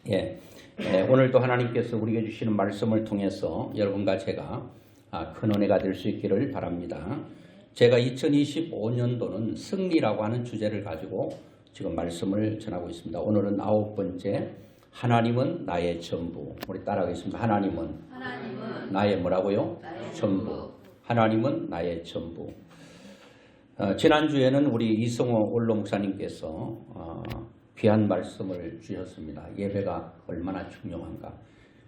예, 오늘도 하나님께서 우리에게 주시는 말씀을 통해서 여러분과 제가 큰 은혜가 될 수 있기를 바랍니다. 제가 2025년도는 승리라고 하는 주제를 가지고 지금 말씀을 전하고 있습니다. 오늘은 9번째, 하나님은 나의 전부. 우리 따라하겠습니다. 하나님은 나의 뭐라고요? 나의 전부. 하나님은 나의 전부. 지난주에는 우리 이성호 원로 목사님께서 귀한 말씀을 주셨습니다. 예배가 얼마나 중요한가.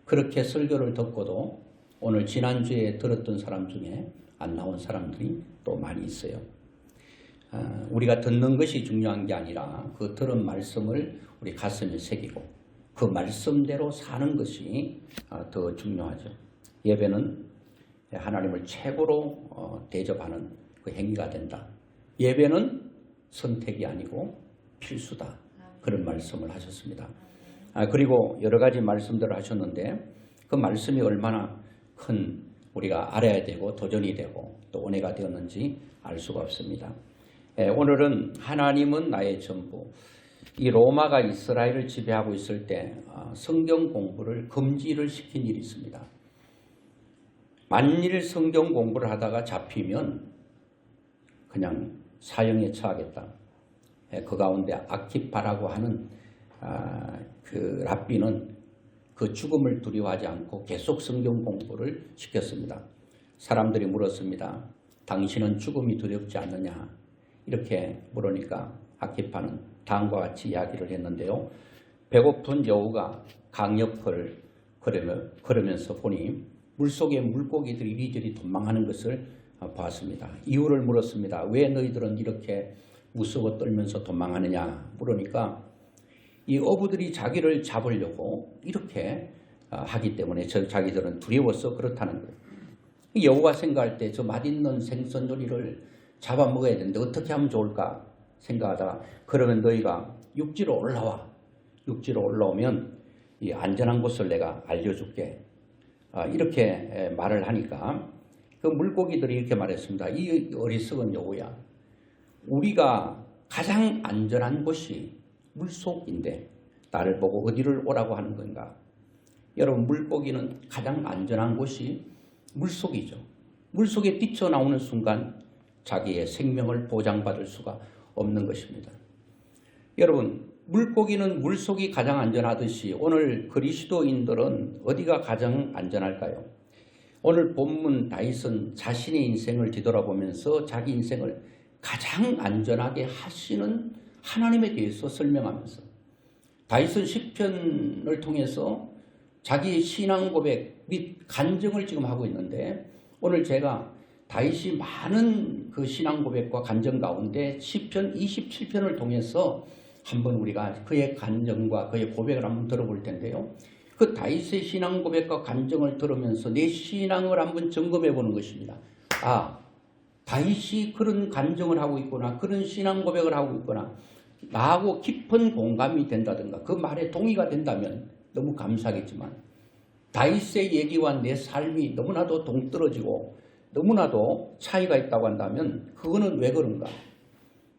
그렇게 설교를 듣고도 오늘 지난주에 들었던 사람 중에 안 나온 사람들이 또 많이 있어요. 우리가 듣는 것이 중요한 게 아니라 그 들은 말씀을 우리 가슴에 새기고 그 말씀대로 사는 것이 더 중요하죠. 예배는 하나님을 최고로 대접하는 그 행위가 된다. 예배는 선택이 아니고 필수다. 그런 말씀을 하셨습니다. 그리고 여러 가지 말씀들을 하셨는데 그 말씀이 얼마나 큰 우리가 알아야 되고 도전이 되고 또 은혜가 되었는지 알 수가 없습니다. 오늘은 하나님은 나의 전부. 이 로마가 이스라엘을 지배하고 있을 때 성경 공부를 금지를 시킨 일이 있습니다. 만일 성경 공부를 하다가 잡히면 그냥 사형에 처하겠다. 그 가운데 아키파라고 하는 그 랍비는 그 죽음을 두려워하지 않고 계속 성경 공부를 시켰습니다. 사람들이 물었습니다. 당신은 죽음이 두렵지 않느냐? 이렇게 물으니까 아키파는 다음과 같이 이야기를 했는데요. 배고픈 여우가 강옆을 걸으면서 보니 물속에 물고기들이 이리저리 도망하는 것을 보았습니다. 이유를 물었습니다. 왜 너희들은 이렇게 무서워 떨면서 도망하느냐 물으니까 이 어부들이 자기를 잡으려고 이렇게 하기 때문에 자기들은 두려워서 그렇다는 거예요. 여우가 생각할 때 저 맛있는 생선 요리를 잡아먹어야 되는데 어떻게 하면 좋을까 생각하다가 그러면 너희가 육지로 올라와. 육지로 올라오면 이 안전한 곳을 내가 알려줄게. 이렇게 말을 하니까 그 물고기들이 이렇게 말했습니다. 이 어리석은 여우야. 우리가 가장 안전한 곳이 물속인데 나를 보고 어디를 오라고 하는 건가? 여러분, 물고기는 가장 안전한 곳이 물속이죠. 물속에 뛰쳐나오는 순간 자기의 생명을 보장받을 수가 없는 것입니다. 여러분, 물고기는 물속이 가장 안전하듯이 오늘 그리스도인들은 어디가 가장 안전할까요? 오늘 본문 다윗은 자신의 인생을 뒤돌아보면서 자기 인생을 가장 안전하게 하시는 하나님에 대해서 설명하면서 다윗은 시편을 통해서 자기의 신앙 고백 및 간증을 지금 하고 있는데 오늘 제가 다윗이 많은 그 신앙 고백과 간증 가운데 시편 27편을 통해서 한번 우리가 그의 간증과 그의 고백을 한번 들어볼 텐데요. 그 다윗의 신앙 고백과 간증을 들으면서 내 신앙을 한번 점검해 보는 것입니다. 다윗이 그런 간증을 하고 있구나, 그런 신앙 고백을 하고 있구나, 나하고 깊은 공감이 된다든가 그 말에 동의가 된다면 너무 감사하겠지만 다윗의 얘기와 내 삶이 너무나도 동떨어지고 너무나도 차이가 있다고 한다면 그거는 왜 그런가?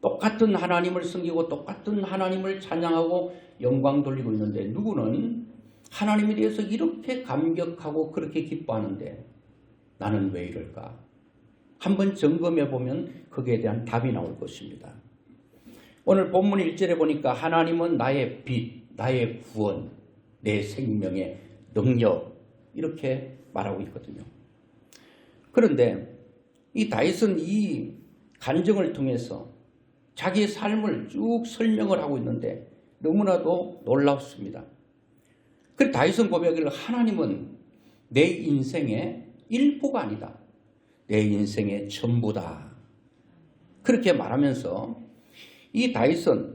똑같은 하나님을 섬기고 똑같은 하나님을 찬양하고 영광 돌리고 있는데 누구는 하나님에 대해서 이렇게 감격하고 그렇게 기뻐하는데 나는 왜 이럴까? 한번 점검해 보면 거기에 대한 답이 나올 것입니다. 오늘 본문 1절에 보니까 하나님은 나의 빛, 나의 구원, 내 생명의 능력 이렇게 말하고 있거든요. 그런데 이 다윗은 이 간증을 통해서 자기의 삶을 쭉 설명을 하고 있는데 너무나도 놀랍습니다. 그래서 다윗은 고백을 하나님은 내 인생의 일부가 아니다. 내 인생의 전부다. 그렇게 말하면서 이 다윗은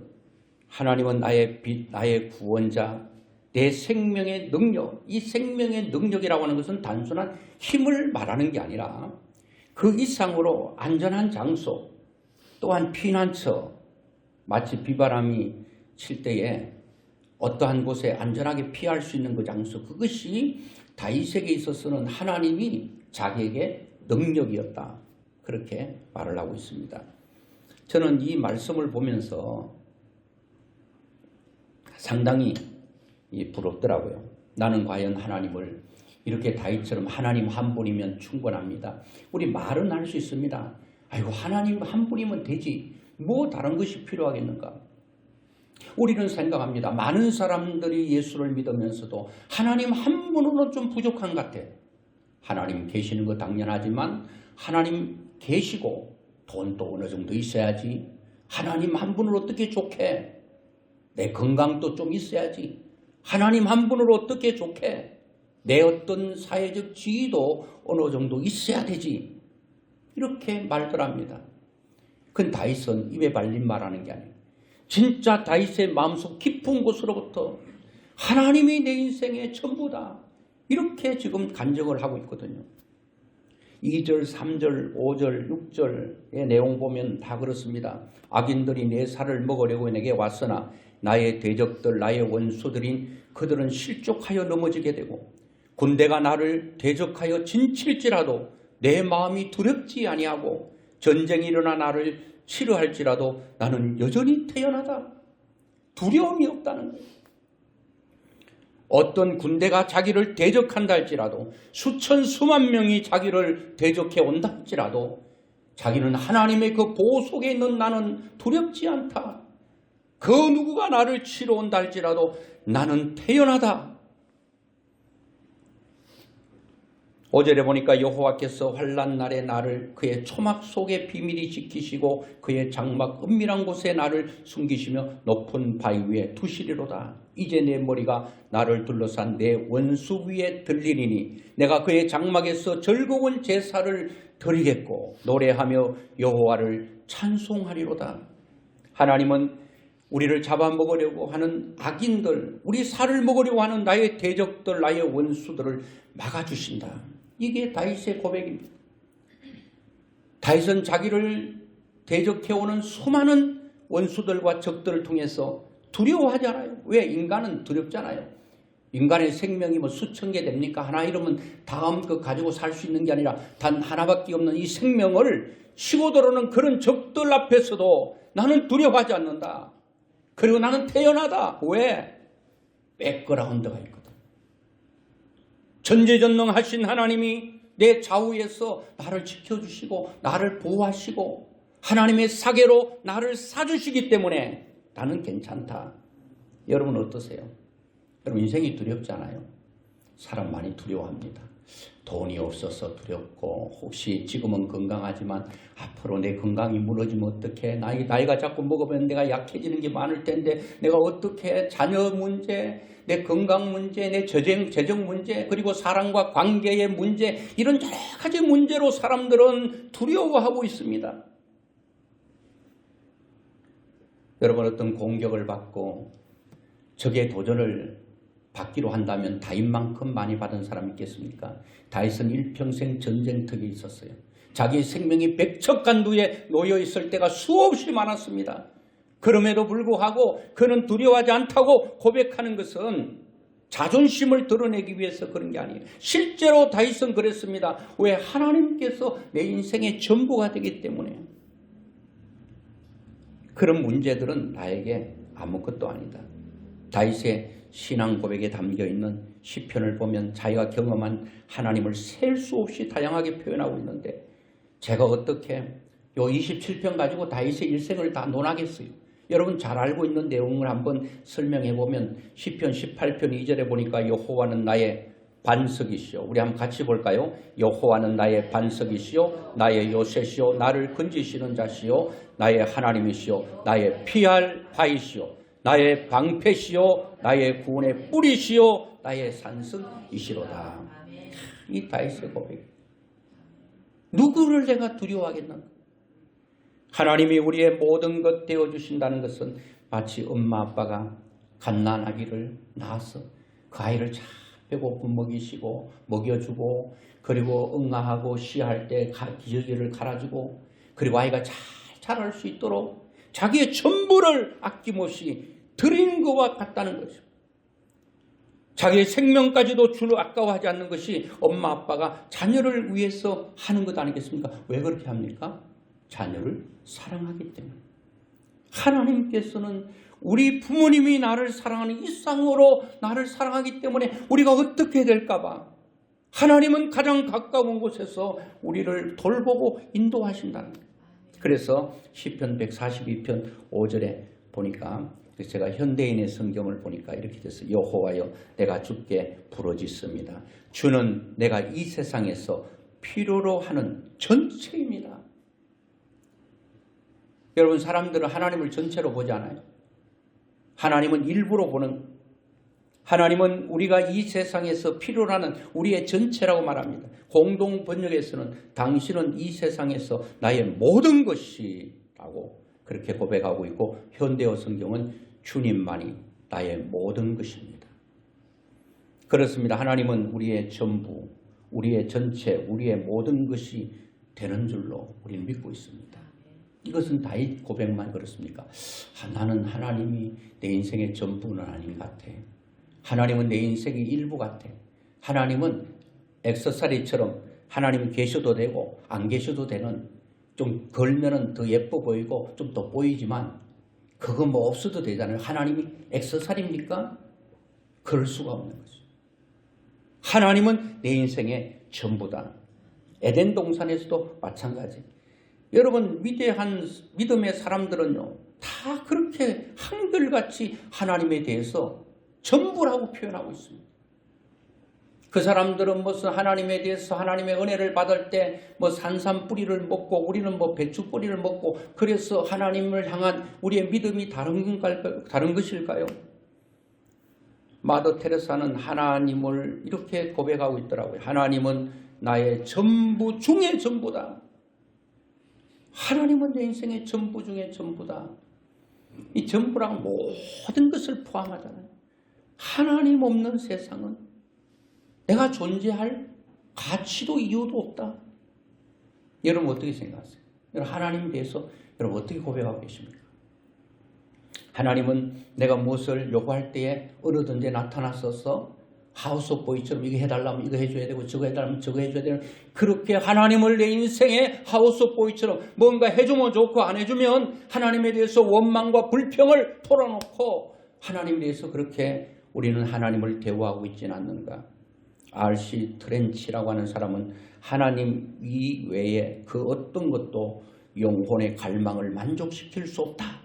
하나님은 나의 빛, 나의 구원자, 내 생명의 능력, 이 생명의 능력이라고 하는 것은 단순한 힘을 말하는 게 아니라 그 이상으로 안전한 장소, 또한 피난처, 마치 비바람이 칠 때에 어떠한 곳에 안전하게 피할 수 있는 그 장소, 그것이 다윗에게 있어서는 하나님이 자기에게 능력이었다. 그렇게 말을 하고 있습니다. 저는 이 말씀을 보면서 상당히 부럽더라고요. 나는 과연 하나님을 이렇게 다윗처럼 하나님 한 분이면 충분합니다. 우리 말은 할 수 있습니다. 아이고 하나님 한 분이면 되지. 뭐 다른 것이 필요하겠는가? 우리는 생각합니다. 많은 사람들이 예수를 믿으면서도 하나님 한 분으로는 좀 부족한 것 같아. 하나님 계시는 거 당연하지만 하나님 계시고 돈도 어느 정도 있어야지. 하나님 한 분으로 어떻게 좋게? 내 건강도 좀 있어야지. 하나님 한 분으로 어떻게 좋게? 내 어떤 사회적 지위도 어느 정도 있어야 되지. 이렇게 말들 합니다. 그건 다윗은 입에 발린 말하는 게 아니에요. 진짜 다윗의 마음속 깊은 곳으로부터 하나님이 내 인생의 전부다. 이렇게 지금 간증을 하고 있거든요. 2절, 3절, 5절, 6절의 내용 보면 다 그렇습니다. 악인들이 내 살을 먹으려고 내게 왔으나 나의 대적들, 나의 원수들인 그들은 실족하여 넘어지게 되고 군대가 나를 대적하여 진칠지라도 내 마음이 두렵지 아니하고 전쟁이 일어나 나를 치료할지라도 나는 여전히 태연하다. 두려움이 없다는 거예요. 어떤 군대가 자기를 대적한다 할지라도 수천 수만 명이 자기를 대적해 온다 할지라도 자기는 하나님의 그 보호 속에 있는 나는 두렵지 않다. 그 누구가 나를 치러 온다 할지라도 나는 태연하다. 5절에 보니까 여호와께서 환난 날에 나를 그의 초막 속에 비밀히 지키시고 그의 장막 은밀한 곳에 나를 숨기시며 높은 바위 위에 두시리로다. 이제 내 머리가 나를 둘러싼 내 원수 위에 들리리니 내가 그의 장막에서 즐거운 제사를 드리겠고 노래하며 여호와를 찬송하리로다. 하나님은 우리를 잡아먹으려고 하는 악인들, 우리 살을 먹으려고 하는 나의 대적들, 나의 원수들을 막아주신다. 이게 다윗의 고백입니다. 다윗은 자기를 대적해오는 수많은 원수들과 적들을 통해서 두려워하지 않아요. 왜? 인간은 두렵잖아요. 인간의 생명이 뭐 수천 개 됩니까? 하나 이러면 다음 거 가지고 살 수 있는 게 아니라 단 하나밖에 없는 이 생명을 치고 들어오는 그런 적들 앞에서도 나는 두려워하지 않는다. 그리고 나는 태연하다. 왜? 백그라운드가 있거든. 전지전능하신 하나님이 내 좌우에서 나를 지켜주시고 나를 보호하시고 하나님의 사계로 나를 사주시기 때문에 나는 괜찮다. 여러분 어떠세요? 여러분 인생이 두렵잖아요. 사람 많이 두려워합니다. 돈이 없어서 두렵고 혹시 지금은 건강하지만 앞으로 내 건강이 무너지면 어떡해. 나이가 자꾸 먹으면 내가 약해지는 게 많을 텐데 내가 어떻게 자녀 문제, 내 건강 문제, 내 재정 문제, 그리고 사람과 관계의 문제, 이런 여러 가지 문제로 사람들은 두려워하고 있습니다. 여러분 어떤 공격을 받고 적의 도전을 받기로 한다면 다윗만큼 많이 받은 사람이 있겠습니까? 다윗은 일평생 전쟁터에 있었어요. 자기 생명이 백척간두에 놓여 있을 때가 수없이 많았습니다. 그럼에도 불구하고 그는 두려워하지 않다고 고백하는 것은 자존심을 드러내기 위해서 그런 게 아니에요. 실제로 다윗은 그랬습니다. 왜? 하나님께서 내 인생의 전부가 되기 때문에. 그런 문제들은 나에게 아무것도 아니다. 다윗의 신앙 고백에 담겨있는 시편을 보면 자기가 경험한 하나님을 셀 수 없이 다양하게 표현하고 있는데 제가 어떻게 요 27편 가지고 다윗의 일생을 다 논하겠어요. 여러분 잘 알고 있는 내용을 한번 설명해 보면 시편 18편 2절에 보니까 여호와는 나의 반석이시오. 우리 한번 같이 볼까요? 여호와는 나의 반석이시오. 나의 요새시오. 나를 건지시는 자시오. 나의 하나님이시오. 나의 피할 바이시오. 나의 방패시오. 나의 구원의 뿌리시오. 나의 산성이시로다. 이 다윗의 고백. 누구를 내가 두려워하겠는가? 하나님이 우리의 모든 것 되어주신다는 것은 마치 엄마 아빠가 갓난아기를 낳아서 그 아이를 잘 배고픈 먹이시고 먹여주고 그리고 응아하고 시할 때 기저귀를 갈아주고 그리고 아이가 잘 자랄 수 있도록 자기의 전부를 아낌없이 드린 것과 같다는 거죠. 자기의 생명까지도 주로 아까워하지 않는 것이 엄마 아빠가 자녀를 위해서 하는 것 아니겠습니까? 왜 그렇게 합니까? 자녀를 사랑하기 때문에. 하나님께서는 우리 부모님이 나를 사랑하는 이상으로 나를 사랑하기 때문에 우리가 어떻게 될까 봐 하나님은 가장 가까운 곳에서 우리를 돌보고 인도하신다는 거예요. 그래서 시편 142편 5절에 보니까 제가 현대인의 성경을 보니까 이렇게 됐어요. 여호와여 내가 주께 부르짖습니다. 주는 내가 이 세상에서 필요로 하는 전체입니다. 여러분, 사람들은 하나님을 전체로 보지 않아요. 하나님은 일부로 보는, 하나님은 우리가 이 세상에서 필요로 하는 우리의 전체라고 말합니다. 공동 번역에서는 당신은 이 세상에서 나의 모든 것이라고 그렇게 고백하고 있고, 현대어 성경은 주님만이 나의 모든 것입니다. 그렇습니다. 하나님은 우리의 전부, 우리의 전체, 우리의 모든 것이 되는 줄로 우리는 믿고 있습니다. 이것은 다윗 고백만 그렇습니까? 나는 하나님이 내 인생의 전부는 아닌 것 같아. 하나님은 내 인생의 일부 같아. 하나님은 액세서리처럼 하나님은 계셔도 되고 안 계셔도 되는, 좀 걸면은 더 예뻐 보이고 좀 더 보이지만 그거 뭐 없어도 되잖아요. 하나님이 액세서리입니까? 그럴 수가 없는 거죠. 하나님은 내 인생의 전부다. 에덴 동산에서도 마찬가지. 여러분, 위대한 믿음의 사람들은요, 다 그렇게 한결같이 하나님에 대해서 전부라고 표현하고 있습니다. 그 사람들은 무슨 하나님에 대해서 하나님의 은혜를 받을 때 뭐 산삼 뿌리를 먹고 우리는 뭐 배추 뿌리를 먹고 그래서 하나님을 향한 우리의 믿음이 다른 것일까요? 마더 테레사는 하나님을 이렇게 고백하고 있더라고요. 하나님은 나의 전부 중의 전부다. 하나님은 내 인생의 전부 중의 전부다. 이 전부랑 모든 것을 포함하잖아요. 하나님 없는 세상은 내가 존재할 가치도 이유도 없다. 여러분 어떻게 생각하세요? 여러분 하나님에 대해서 여러분 어떻게 고백하고 계십니까? 하나님은 내가 무엇을 요구할 때에 어느든지 나타났어서 하우스 오브 보이처럼 이거 해달라면 이거 해줘야 되고 저거 해달라면 저거 해줘야 되는, 그렇게 하나님을 내 인생의 하우스 오브 보이처럼 뭔가 해주면 좋고 안 해주면 하나님에 대해서 원망과 불평을 털어놓고 하나님에 대해서 그렇게 우리는 하나님을 대우하고 있지는 않는가? R.C. 트렌치라고 하는 사람은 하나님 이외에 그 어떤 것도 영혼의 갈망을 만족시킬 수 없다.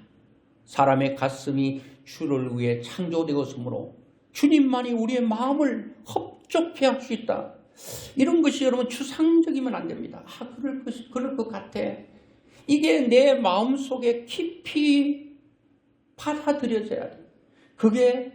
사람의 가슴이 주를 위해 창조되었으므로 주님만이 우리의 마음을 흡족해 할 수 있다. 이런 것이 여러분 추상적이면 안 됩니다. 그럴 것 같아. 이게 내 마음속에 깊이 받아들여져야 돼. 그게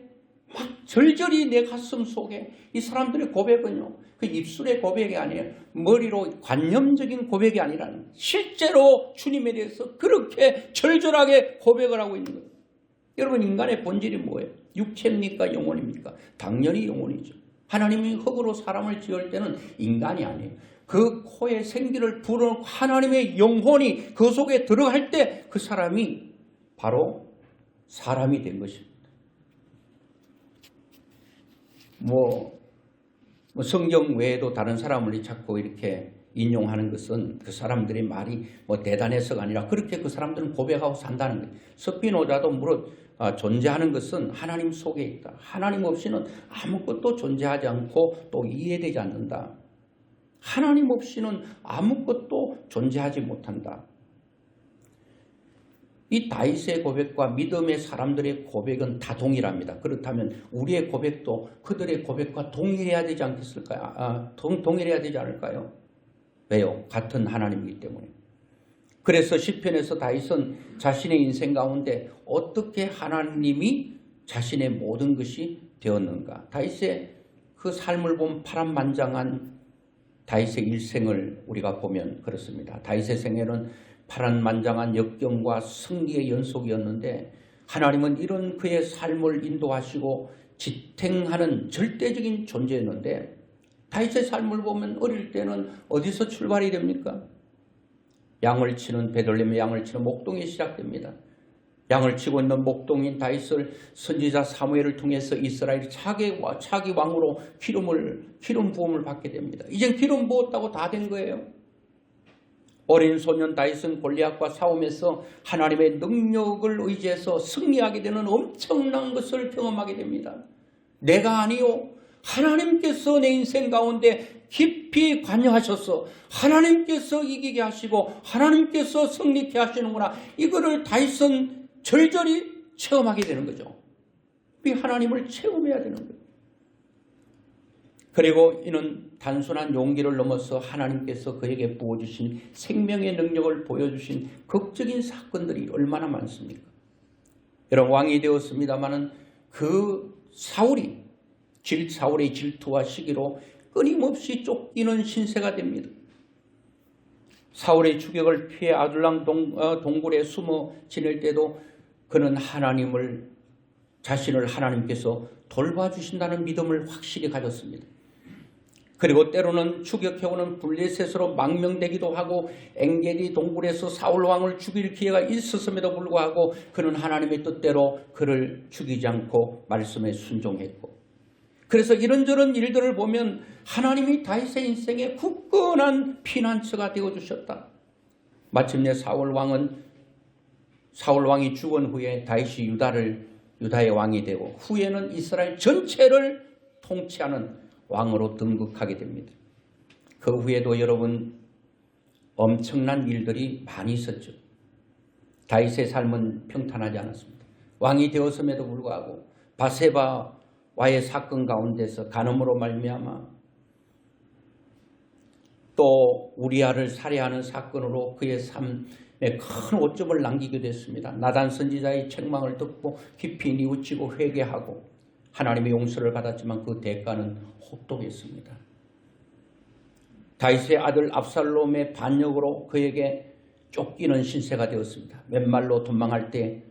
막 절절히 내 가슴 속에, 이 사람들의 고백은요, 그 입술의 고백이 아니에요. 머리로 관념적인 고백이 아니라 실제로 주님에 대해서 그렇게 절절하게 고백을 하고 있는 거예요. 여러분, 인간의 본질이 뭐예요? 육체입니까? 영혼입니까? 당연히 영혼이죠. 하나님이 흙으로 사람을 지을 때는 인간이 아니에요. 그 코에 생기를 불어넣고 하나님의 영혼이 그 속에 들어갈 때 그 사람이 바로 사람이 된 것입니다. 성경 외에도 다른 사람을 자꾸 이렇게 인용하는 것은 그 사람들의 말이 대단해서가 아니라 그렇게 그 사람들은 고백하고 산다는 거예요. 스피노자도 물론 존재하는 것은 하나님 속에 있다. 하나님 없이는 아무것도 존재하지 않고 또 이해되지 않는다. 하나님 없이는 아무것도 존재하지 못한다. 이 다윗의 고백과 믿음의 사람들의 고백은 다 동일합니다. 그렇다면 우리의 고백도 그들의 고백과 동일해야 되지 않겠을까요? 동일해야 되지 않을까요? 왜요? 같은 하나님이기 때문에. 그래서 시편에서 다윗은 자신의 인생 가운데 어떻게 하나님이 자신의 모든 것이 되었는가? 다윗의 그 삶을 보면 파란만장한 다윗의 일생을 우리가 보면 그렇습니다. 다윗의 생애는 파란만장한 역경과 승리의 연속이었는데 하나님은 이런 그의 삶을 인도하시고 지탱하는 절대적인 존재였는데, 다윗의 삶을 보면 어릴 때는 어디서 출발이 됩니까? 양을 치는, 베들레헴의 양을 치는 목동이 시작됩니다. 양을 치고 있는 목동인 다윗을 선지자 사무엘을 통해서 이스라엘이 차기 왕으로 기름 부음을 받게 됩니다. 이젠 기름 부었다고 다 된 거예요. 어린 소년 다윗은 골리앗과 싸움에서 하나님의 능력을 의지해서 승리하게 되는 엄청난 것을 경험하게 됩니다. 내가 아니요, 하나님께서 내 인생 가운데 깊이 관여하셔서 하나님께서 이기게 하시고 하나님께서 승리케 하시는구나. 이거를 다윗은 절절히 체험하게 되는 거죠. 우리 하나님을 체험해야 되는 거예요. 그리고 이는 단순한 용기를 넘어서 하나님께서 그에게 부어주신 생명의 능력을 보여주신 극적인 사건들이 얼마나 많습니까? 여러분, 왕이 되었습니다마는 그 사울의 질투와 시기로 끊임없이 쫓기는 신세가 됩니다. 사울의 추격을 피해 아둘람 동굴에 숨어 지낼 때도 그는 자신을 하나님께서 돌봐주신다는 믿음을 확실히 가졌습니다. 그리고 때로는 추격해오는 블레셋으로 망명되기도 하고 엔게디 동굴에서 사울 왕을 죽일 기회가 있었음에도 불구하고 그는 하나님의 뜻대로 그를 죽이지 않고 말씀에 순종했고, 그래서 이런저런 일들을 보면 하나님이 다윗의 인생에 굳건한 피난처가 되어주셨다. 마침내 사울 왕이 죽은 후에 다윗이 유다의 왕이 되고 후에는 이스라엘 전체를 통치하는 왕으로 등극하게 됩니다. 그 후에도 여러분, 엄청난 일들이 많이 있었죠. 다윗의 삶은 평탄하지 않았습니다. 왕이 되었음에도 불구하고 바세바와의 사건 가운데서 간음으로 말미암아, 또 우리아를 살해하는 사건으로 그의 삶에 큰 오점을 남기게 됐습니다. 나단 선지자의 책망을 듣고 깊이 뉘우치고 회개하고 하나님의 용서를 받았지만 그 대가는 혹독했습니다. 다윗의 아들 압살롬의 반역으로 그에게 쫓기는 신세가 되었습니다. 맨말로 도망할 때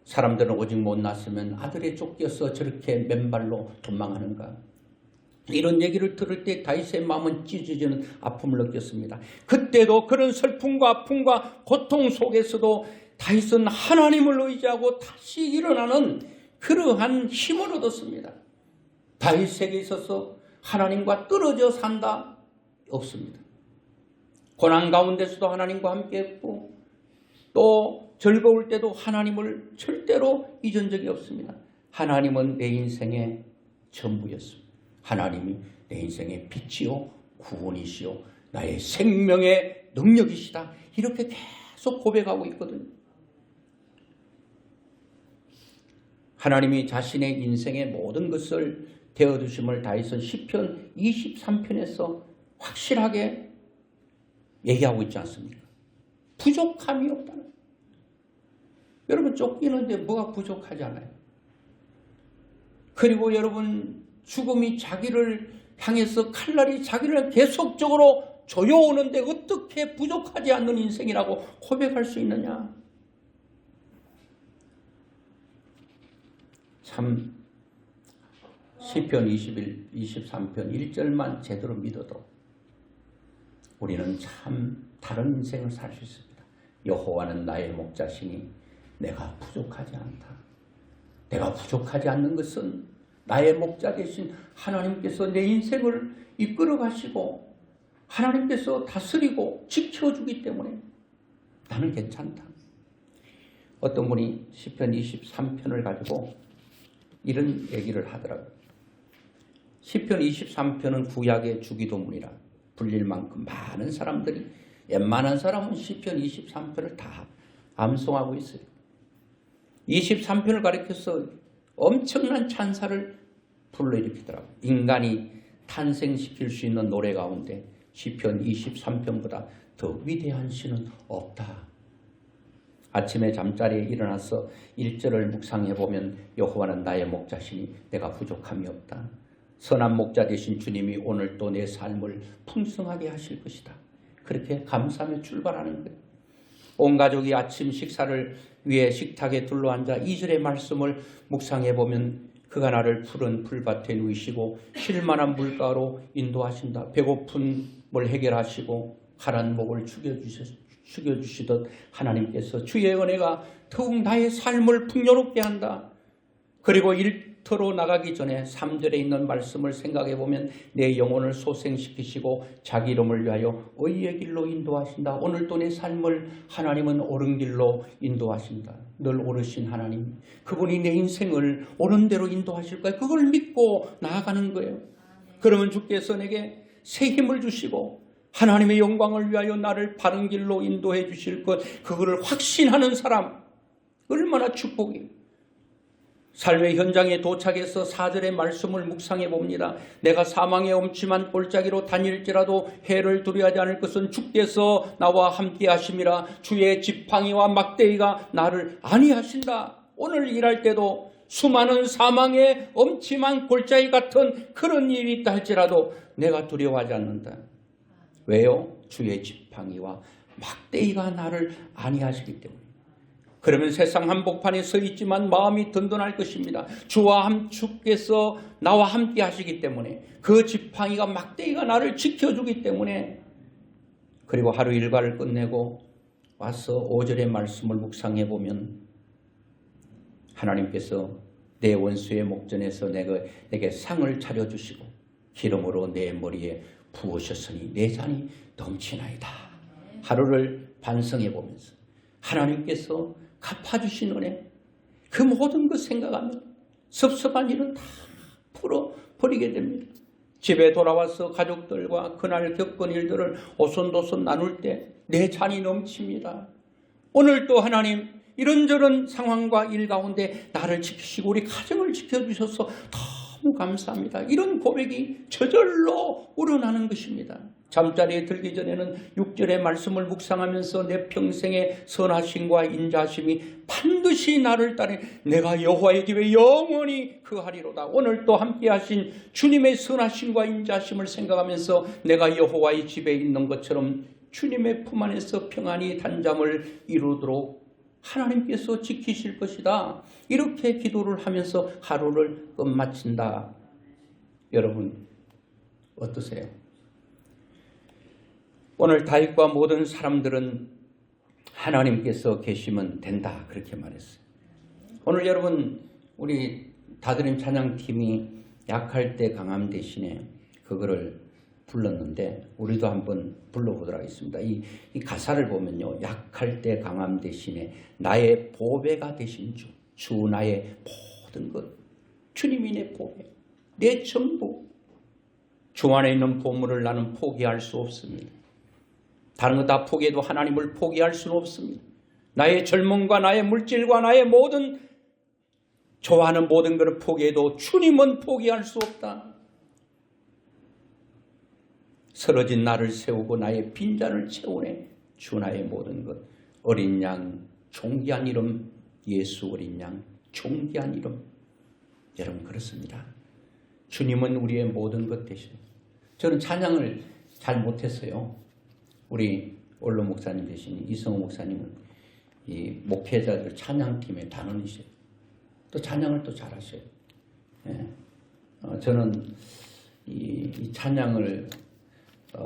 사람들은 오직 못났으면 아들이 쫓겨서 저렇게 맨발로 도망하는가. 이런 얘기를 들을 때 다윗의 마음은 찢어지는 아픔을 느꼈습니다. 그때도 그런 슬픔과 아픔과 고통 속에서도 다윗은 하나님을 의지하고 다시 일어나는 그러한 힘을 얻었습니다. 다윗에게 있어서 하나님과 떨어져 산다 없습니다. 고난 가운데서도 하나님과 함께했고 또 즐거울 때도 하나님을 절대로 잊은 적이 없습니다. 하나님은 내 인생의 전부였습니다. 하나님이 내 인생의 빛이요 구원이시요 나의 생명의 능력이시다. 이렇게 계속 고백하고 있거든요. 하나님이 자신의 인생의 모든 것을 되어주심을 다윗은 시편 23편에서 확실하게 얘기하고 있지 않습니까? 부족함이 없다는. 여러분, 쫓기는데 뭐가 부족하지 않아요? 그리고 여러분, 죽음이 자기를 향해서 칼날이 자기를 계속적으로 조여오는데 어떻게 부족하지 않는 인생이라고 고백할 수 있느냐? 참 시편 23편 1절만 제대로 믿어도 우리는 참 다른 인생을 살 수 있습니다. 여호와는 나의 목자시니 내가 부족하지 않다. 내가 부족하지 않는 것은 나의 목자 되신 하나님께서 내 인생을 이끌어 가시고 하나님께서 다스리고 지켜주기 때문에 나는 괜찮다. 어떤 분이 시편 23편을 가지고 이런 얘기를 하더라고요. 시편 23편은 구약의 주기도문이라 불릴 만큼 많은 사람들이, 웬만한 사람은 시편 23편을 다 암송하고 있어요. 23편을 가리켜서 엄청난 찬사를 불러일으키더라고요. 인간이 탄생시킬 수 있는 노래 가운데 시편 23편보다 더 위대한 시는 없다. 아침에 잠자리에 일어나서 1절을 묵상해보면 여호와는 나의 목자시니 내가 부족함이 없다. 선한 목자 되신 주님이 오늘 또 내 삶을 풍성하게 하실 것이다. 그렇게 감사하며 출발하는 거예요. 온 가족이 아침 식사를 위해 식탁에 둘러앉아 2절의 말씀을 묵상해보면 그가 나를 푸른 풀밭에 누이시고 쉴만한 물가로 인도하신다. 배고픔을 해결하시고 가란 목을 죽여주시듯 하나님께서 주의 은혜가 더욱 나의 삶을 풍요롭게 한다. 그리고 일터로 나가기 전에 3절에 있는 말씀을 생각해 보면 내 영혼을 소생시키시고 자기 이름을 위하여 의의 길로 인도하신다. 오늘도 내 삶을 하나님은 옳은 길로 인도하신다. 늘 옳으신 하나님, 그분이 내 인생을 옳은 대로 인도하실 거예요. 그걸 믿고 나아가는 거예요. 그러면 주께서 내게 새 힘을 주시고 하나님의 영광을 위하여 나를 바른 길로 인도해 주실 것, 그거를 확신하는 사람, 얼마나 축복이에요. 삶의 현장에 도착해서 4절의 말씀을 묵상해 봅니다. 내가 사망의 엄침한 골짜기로 다닐지라도 해를 두려워하지 않을 것은 주께서 나와 함께 하심이라. 주의 지팡이와 막대기가 나를 안위하신다. 오늘 일할 때도 수많은 사망의 엄침한 골짜기 같은 그런 일이 있다 할지라도 내가 두려워하지 않는다. 왜요? 주의 지팡이와 막대기가 나를 안위하시기 때문에. 그러면 세상 한복판에 서 있지만 마음이 든든할 것입니다. 주께서 나와 함께 하시기 때문에, 그 지팡이가 막대기가 나를 지켜주기 때문에. 그리고 하루 일과를 끝내고 와서 5절의 말씀을 묵상해 보면 하나님께서 내 원수의 목전에서 내게 상을 차려주시고 기름으로 내 머리에 부으셨으니 내 잔이 넘치나이다. 하루를 반성해 보면서 하나님께서 갚아주신 은혜, 그 모든 것 생각하면 섭섭한 일은 다 풀어버리게 됩니다. 집에 돌아와서 가족들과 그날 겪은 일들을 오손도손 나눌 때 내 잔이 넘칩니다. 오늘도 하나님 이런저런 상황과 일 가운데 나를 지키시고 우리 가정을 지켜주셔서 너무 감사합니다. 이런 고백이 저절로 우러나는 것입니다. 잠자리에 들기 전에는 6절의 말씀을 묵상하면서 내 평생의 선하심과 인자심이 반드시 나를 따르 내가 여호와의 집에 영원히 거하리로다. 오늘 또 함께 하신 주님의 선하심과 인자심을 생각하면서 내가 여호와의 집에 있는 것처럼 주님의 품 안에서 평안히 단잠을 이루도록 하나님께서 지키실 것이다. 이렇게 기도를 하면서 하루를 끝마친다. 여러분 어떠세요? 오늘 다윗과 모든 사람들은 하나님께서 계시면 된다, 그렇게 말했어요. 오늘 여러분 우리 다드림 찬양팀이 약할 때 강함 대신에 그거를 불렀는데 우리도 한번 불러보도록 하겠습니다. 이 가사를 보면요, 약할 때 강함 대신에 나의 보배가 되신 주 나의 모든 것, 주님이 내 보배, 내 전부. 주 안에 있는 보물을 나는 포기할 수 없습니다. 다른 거 다 포기해도 하나님을 포기할 수는 없습니다. 나의 젊음과 나의 물질과 나의 모든 좋아하는 모든 것을 포기해도 주님은 포기할 수 없다. 쓰러진 나를 세우고 나의 빈잔을 채우네. 주 나의 모든 것. 어린 양 존귀한 이름, 예수 어린 양 존귀한 이름. 여러분 그렇습니다. 주님은 우리의 모든 것 되시네. 저는 찬양을 잘 못했어요. 우리 원로 목사님 되신 이성호 목사님은 이 목회자들 찬양팀의 단원이세요. 또 찬양을 또 잘하셔요. 예. 저는 이 찬양을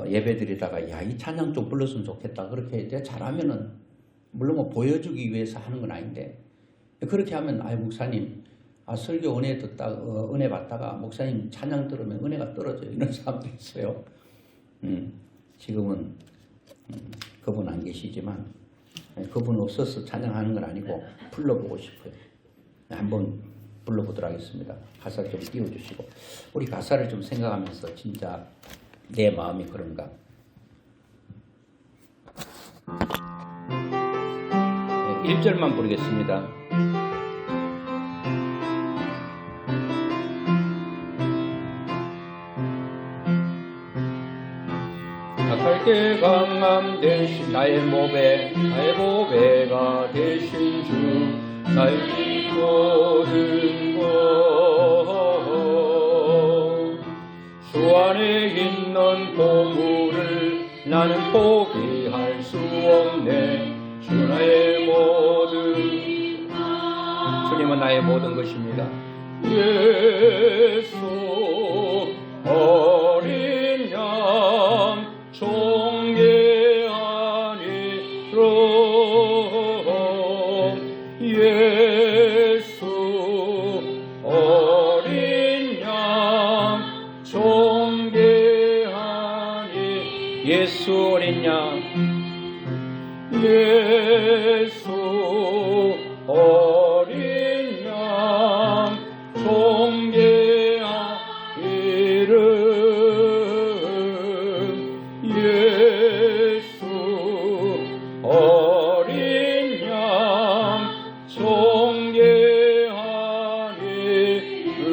예배드리다가 야, 이 찬양 좀 불렀으면 좋겠다. 그렇게 내가 잘하면은 물론 뭐 보여주기 위해서 하는 건 아닌데 그렇게 하면 목사님 설교 은혜 은혜 받다가 목사님 찬양 들으면 은혜가 떨어져요. 이런 사람도 있어요. 지금은 그분 안 계시지만 그분 없어서 찬양하는 건 아니고 불러보고 싶어요. 한번 불러보도록 하겠습니다. 가사 좀 띄워주시고 우리 가사를 좀 생각하면서 진짜 내 마음이 그런가. 1절만 부르겠습니다. 약할 때 강함 되신 나의 보배가 되신 주 나의 모든 것, 주 안에 있는 보물을 나는 포기할 수 없네. 주 나의 모든, 주님은 나의 모든 것입니다. 예수 어린 양 존귀한 이름, 예수 예수 어린 양, 예수 어린 양 존귀한 이름, 예수 어린 양 존귀한 이름.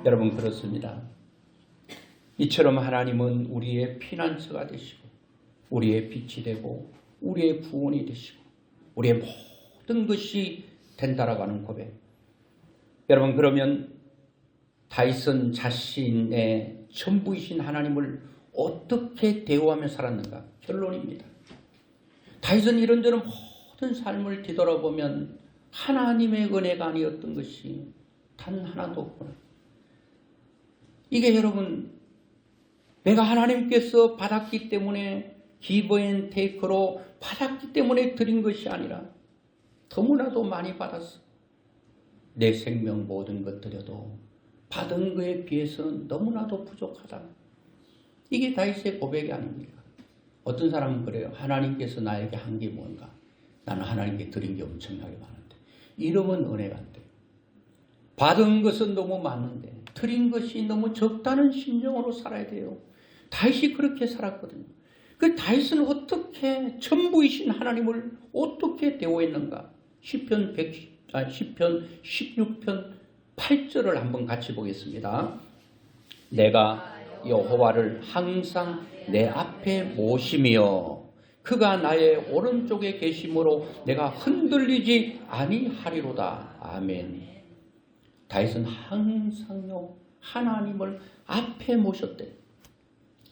여러분, 그렇습니다. 이처럼 하나님은 우리의 피난처가 되시고 우리의 빛이 되고 우리의 구원이 되시고 우리의 모든 것이 된다라고 하는 고백. 여러분, 그러면 다윗은 자신의 전부이신 하나님을 어떻게 대우하며 살았는가? 결론입니다. 다윗은 이런저런 모든 삶을 뒤돌아보면 하나님의 은혜가 아니었던 것이 단 하나도 없구나. 이게 여러분, 내가 하나님께서 받았기 때문에 기브 앤 테이크로 받았기 때문에 드린 것이 아니라 너무나도 많이 받았어. 내 생명 모든 것 드려도 받은 것에 비해서는 너무나도 부족하다. 이게 다윗의 고백이 아닙니까? 어떤 사람은 그래요. 하나님께서 나에게 한 게 뭔가? 나는 하나님께 드린 게 엄청나게 많은데. 이러면 은혜가 안 돼요. 받은 것은 너무 많은데 드린 것이 너무 적다는 심정으로 살아야 돼요. 다윗이 그렇게 살았거든요. 그 다윗은 어떻게 전부이신 하나님을 어떻게 대우했는가? 시편 16편 8절을 한번 같이 보겠습니다. 내가 여호와를 항상 내 앞에 모시며 그가 나의 오른쪽에 계심으로 내가 흔들리지 아니하리로다. 아멘. 다윗은 항상요 하나님을 앞에 모셨대.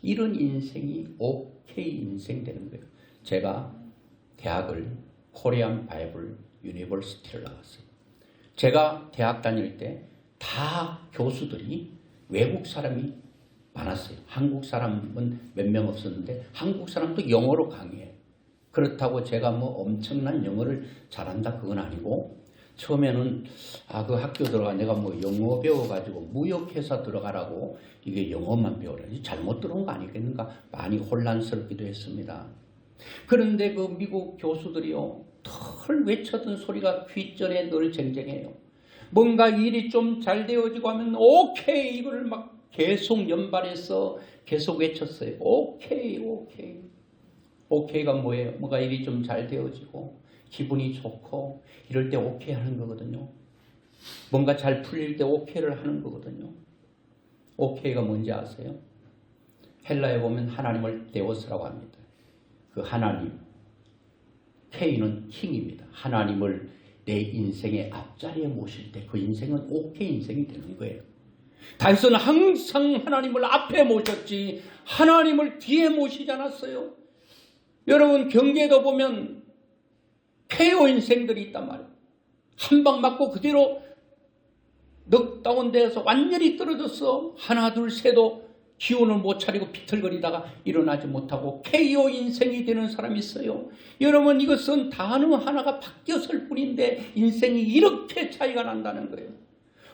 이런 인생이 오케이 인생 되는 거예요. 제가 대학을 코리안 바이블 유니버시티를 나왔어요. 제가 대학 다닐 때 다 교수들이 외국 사람이 많았어요. 한국 사람은 몇 명 없었는데 한국 사람도 영어로 강의해요. 그렇다고 제가 뭐 엄청난 영어를 잘한다 그건 아니고, 처음에는 그 학교 들어가 내가 뭐 영어 배워가지고 무역회사 들어가라고 이게 영어만 배우라. 잘못 들어온 거 아니겠는가 많이 혼란스럽기도 했습니다. 그런데 그 미국 교수들이요 덜 외쳤던 소리가 귓전에 늘 쟁쟁해요. 뭔가 일이 좀 잘 되어지고 하면 오케이 이거를 막 계속 연발해서 계속 외쳤어요. 오케이 오케이. 오케이가 뭐예요? 뭔가 일이 좀 잘 되어지고 기분이 좋고 이럴 때 오케이 하는 거거든요. 뭔가 잘 풀릴 때 오케이를 하는 거거든요. 오케이가 뭔지 아세요? 헬라에 보면 하나님을 데오스라고 합니다. 그 하나님, K는 킹입니다. 하나님을 내 인생의 앞자리에 모실 때 그 인생은 오케이 인생이 되는 거예요. 다윗은 항상 하나님을 앞에 모셨지 하나님을 뒤에 모시지 않았어요. 여러분, 경계도 보면 KO 인생들이 있단 말이에요. 한 방 맞고 그대로 넉다운 데에서 완전히 떨어졌어. 하나 둘 셋도 기운을 못 차리고 비틀거리다가 일어나지 못하고 KO 인생이 되는 사람이 있어요. 여러분, 이것은 단어 하나가 바뀌었을 뿐인데 인생이 이렇게 차이가 난다는 거예요.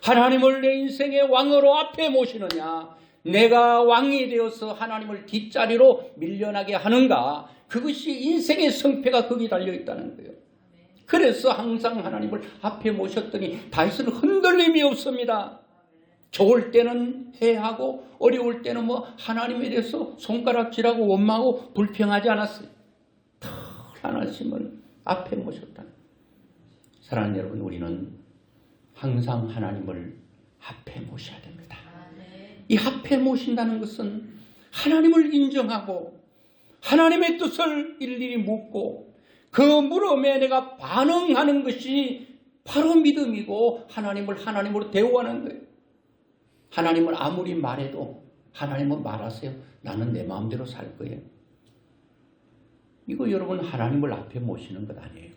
하나님을 내 인생의 왕으로 앞에 모시느냐, 내가 왕이 되어서 하나님을 뒷자리로 밀려나게 하는가, 그것이 인생의 성패가 거기 달려있다는 거예요. 그래서 항상 하나님을 앞에 모셨더니 다윗은 흔들림이 없습니다. 좋을 때는 해하고 어려울 때는 뭐 하나님에 대해서 손가락질하고 원망하고 불평하지 않았어요. 다 하나님을 앞에 모셨다는 거예요. 사랑하는 여러분, 우리는 항상 하나님을 앞에 모셔야 됩니다. 이 앞에 모신다는 것은 하나님을 인정하고 하나님의 뜻을 일일이 묻고 그 물음에 내가 반응하는 것이 바로 믿음이고 하나님을 하나님으로 대우하는 거예요. 하나님을 아무리 말해도 하나님은 말하세요. 나는 내 마음대로 살 거예요. 이거 여러분 하나님을 앞에 모시는 것 아니에요.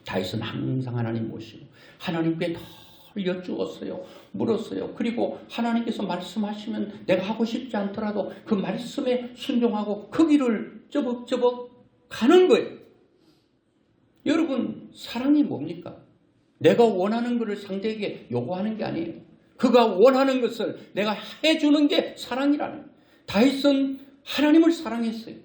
다윗은 항상 하나님 모시고 하나님께 늘 여쭈었어요. 물었어요. 그리고 하나님께서 말씀하시면 내가 하고 싶지 않더라도 그 말씀에 순종하고 그 길을 쩌벅쩌벅 가는 거예요. 여러분, 사랑이 뭡니까? 내가 원하는 것을 상대에게 요구하는 게 아니에요. 그가 원하는 것을 내가 해주는 게 사랑이라는 거예요. 다윗은 하나님을 사랑했어요.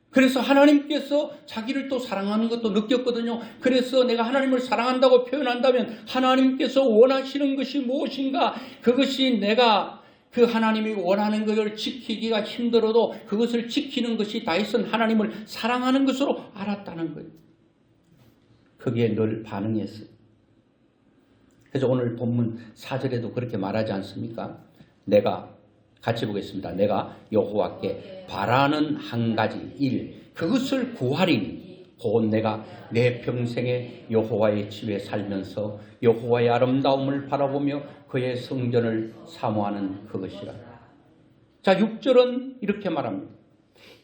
그래서 하나님께서 자기를 또 사랑하는 것도 느꼈거든요. 그래서 내가 하나님을 사랑한다고 표현한다면 하나님께서 원하시는 것이 무엇인가, 그것이 내가 그 하나님이 원하는 것을 지키기가 힘들어도 그것을 지키는 것이 다윗은 하나님을 사랑하는 것으로 알았다는 거예요. 거기에 늘 반응했어요. 그래서 오늘 본문 4절에도 그렇게 말하지 않습니까? 내가 같이 보겠습니다. 내가 여호와께 바라는 한 가지 일, 그것을 구하리니 곧 내가 내 평생에 여호와의 집에 살면서 여호와의 아름다움을 바라보며 그의 성전을 사모하는 그것이라. 자, 6절은 이렇게 말합니다.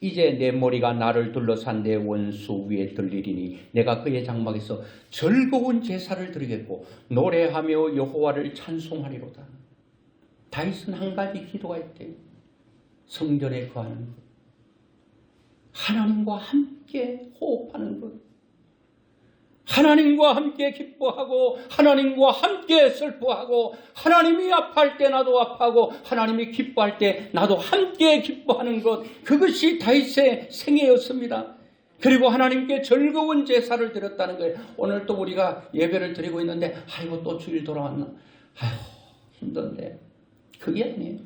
이제 내 머리가 나를 둘러싼 내 원수 위에 들리리니 내가 그의 장막에서 즐거운 제사를 드리겠고 노래하며 여호와를 찬송하리로다. 다윗은 한 가지 기도가 있대요. 성전에 거하는 것, 하나님과 함께 호흡하는 것, 하나님과 함께 기뻐하고 하나님과 함께 슬퍼하고 하나님이 아파할 때 나도 아파하고 하나님이 기뻐할 때 나도 함께 기뻐하는 것, 그것이 다윗의 생애였습니다. 그리고 하나님께 즐거운 제사를 드렸다는 거예요. 오늘 또 우리가 예배를 드리고 있는데 아이고 또 주일 돌아왔나, 아휴 힘든데, 그게 아니에요.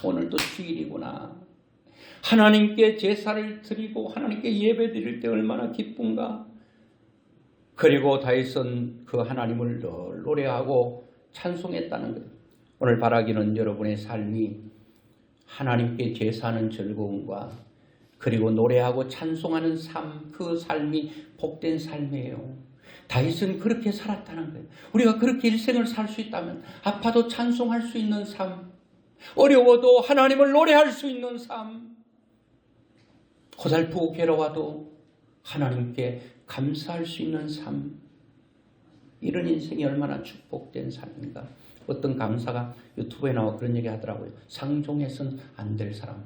오늘 또 주일이구나. 하나님께 제사를 드리고 하나님께 예배 드릴 때 얼마나 기쁜가. 그리고 다윗은 그 하나님을 늘 노래하고 찬송했다는 거예요. 오늘 바라기는 여러분의 삶이 하나님께 제사하는 즐거움과 그리고 노래하고 찬송하는 삶, 그 삶이 복된 삶이에요. 다윗은 그렇게 살았다는 거예요. 우리가 그렇게 일생을 살 수 있다면 아파도 찬송할 수 있는 삶, 어려워도 하나님을 노래할 수 있는 삶, 고달프고 괴로워도 하나님께 감사할 수 있는 삶, 이런 인생이 얼마나 축복된 삶인가. 어떤 강사가 유튜브에 나와 그런 얘기 하더라고요. 상종해서는 안 될 사람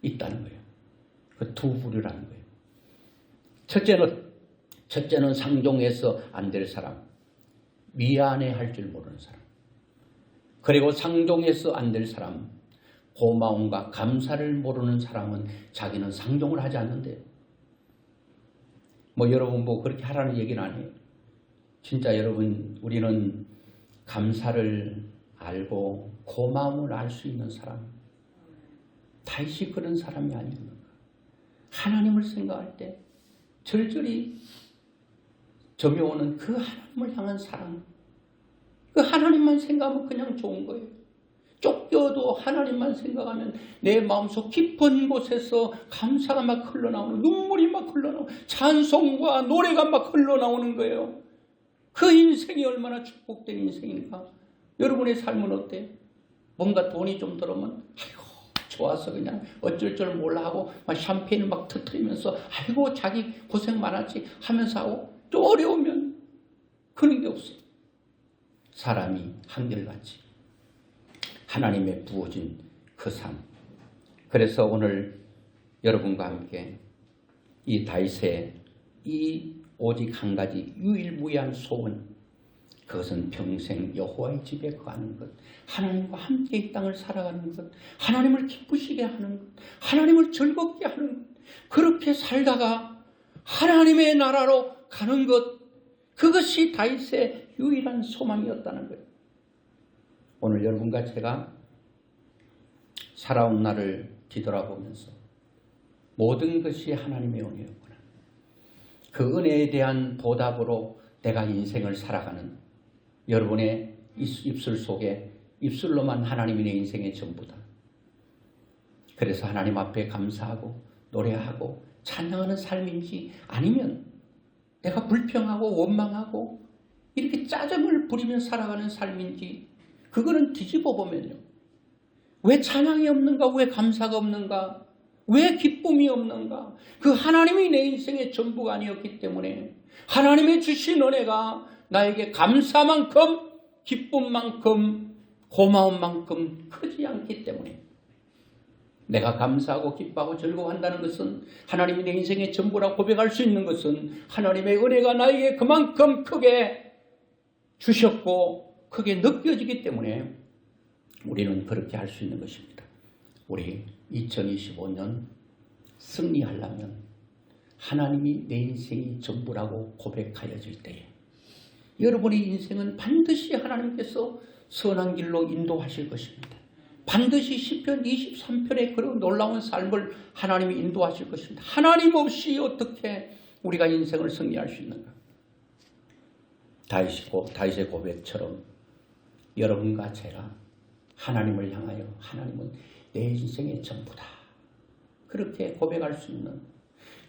있다는 거예요. 그 두 부류라는 거예요. 첫째는 상종해서 안 될 사람, 미안해할 줄 모르는 사람. 그리고 상종해서 안 될 사람, 고마움과 감사를 모르는 사람은 자기는 상종을 하지 않는데요. 여러분 그렇게 하라는 얘기는 아니에요. 진짜 여러분, 우리는 감사를 알고 고마움을 알 수 있는 사람, 다윗이 그런 사람이 아니었는가. 하나님을 생각할 때 절절히 점여오는 그 하나님을 향한 사랑, 그 하나님만 생각하면 그냥 좋은 거예요. 쫓겨도 하나님만 생각하면 내 마음속 깊은 곳에서 감사가 막 흘러나오는, 눈물이 막 흘러나오는, 찬송과 노래가 막 흘러나오는 거예요. 그 인생이 얼마나 축복된 인생인가. 여러분의 삶은 어때요? 뭔가 돈이 좀 들어오면 아이고 좋아서 그냥 어쩔 줄 몰라 하고 막 샴페인을 막 터뜨리면서 아이고 자기 고생 많았지 하면서 하고, 또 어려우면 그런 게 없어요. 사람이 한결같이 하나님의 부어진 그 삶. 그래서 오늘 여러분과 함께 이 다윗의 이 오직 한 가지 유일무이한 소원, 그것은 평생 여호와의 집에 거하는 것, 하나님과 함께 이 땅을 살아가는 것, 하나님을 기쁘시게 하는 것, 하나님을 즐겁게 하는 것, 그렇게 살다가 하나님의 나라로 가는 것, 그것이 다윗의 유일한 소망이었다는 거예요. 오늘 여러분과 제가 살아온 날을 뒤돌아보면서 모든 것이 하나님의 은혜였구나, 그 은혜에 대한 보답으로 내가 인생을 살아가는 여러분의 입술 속에, 입술로만 하나님이 내 인생의 전부다. 그래서 하나님 앞에 감사하고 노래하고 찬양하는 삶인지, 아니면 내가 불평하고 원망하고 이렇게 짜증을 부리며 살아가는 삶인지, 그거는 뒤집어 보면요, 왜 찬양이 없는가, 왜 감사가 없는가, 왜 기쁨이 없는가. 그 하나님이 내 인생의 전부가 아니었기 때문에, 하나님의 주신 은혜가 나에게 감사만큼, 기쁨만큼, 고마움만큼 크지 않기 때문에, 내가 감사하고 기뻐하고 즐거워한다는 것은, 하나님이 내 인생의 전부라고 고백할 수 있는 것은 하나님의 은혜가 나에게 그만큼 크게 주셨고 크게 느껴지기 때문에 우리는 그렇게 할 수 있는 것입니다. 우리 2025년 승리하려면 하나님이 내 인생이 전부라고 고백하여질 때에 여러분의 인생은 반드시 하나님께서 선한 길로 인도하실 것입니다. 반드시 시편 23편의 그런 놀라운 삶을 하나님이 인도하실 것입니다. 하나님 없이 어떻게 우리가 인생을 승리할 수 있는가? 다윗의 고백처럼 여러분과 제가 하나님을 향하여 하나님은 내 인생의 전부다. 그렇게 고백할 수 있는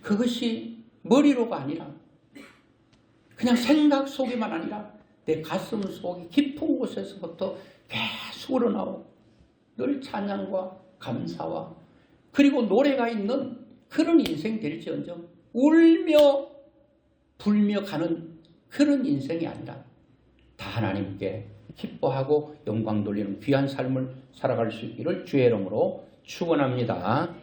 그것이 머리로가 아니라 그냥 생각 속에만 아니라 내 가슴 속의 깊은 곳에서부터 계속 우러나오고 늘 찬양과 감사와 그리고 노래가 있는 그런 인생 될지언정 울며 불며 가는 그런 인생이 아니라 다 하나님께 기뻐하고 영광 돌리는 귀한 삶을 살아갈 수 있기를 주의 이름으로 축원합니다.